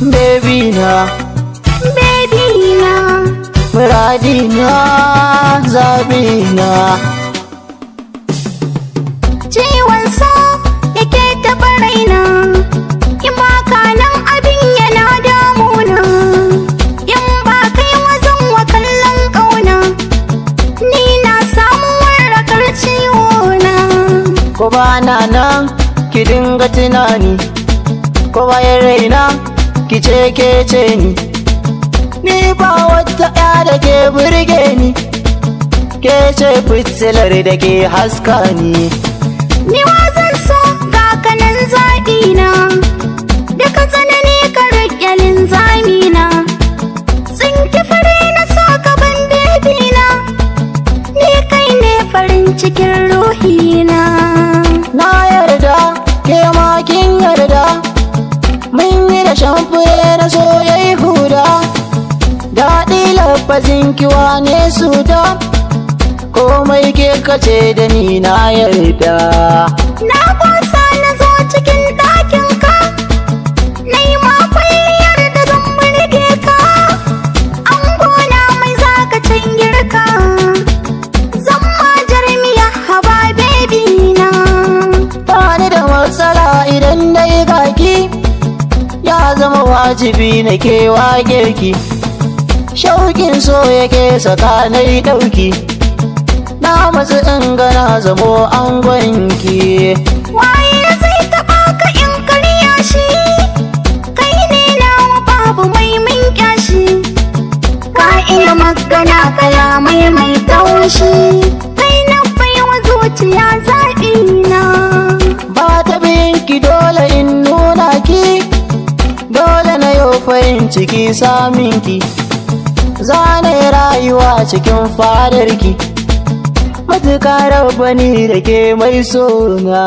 baby na, baby na, muradi na, zabi na. ciwon so yake taɓa raina, in ba ka nan abin yana damuna, in ba kai wazan wa kallon ƙauna, ni na samu warrakar ciwona. Ko ba na nan ki dinga tunani, ko bayan raina ki ce ke ce ni ba wata ya da ke burge ni, ke ce fitilar da ke haska ni. Ni wazan so ga kanan zaɓina, duka tsanani ka riƙe linzamina, tsinki fure na so gaban bebina, ni kai ne farin cikin ruhina. Na yarda ke ma kin yarda, mun yi da shamfure na so yayi huda, daɗi lafazin kiwa ne su da, komai ke kace da ni na yarda. Na kosa na zo cikin ɗakinka, na yi ma kwalliyar da zan burge ka, an gona mai zakacin girka, zan ma jarmiya haba baby na. Bani da matsala idan dai gaki, ya zama wajibi na kewa girki, shauƙin so yake saka na yi ɗauki, na matsu in gana zamo an gwanki. Waye zai taɓa ka in karya shi, kai ne nawa babu mai min kyashi, ka iya magana kaya mai taushi, kai na baiwa zuciya zaɓi na. Ba ta binki dole in nuna ki, dole na yau farin ciki saminki, zane rayuwa cikin fadarki, matuƙa rabbani da ke mai sona.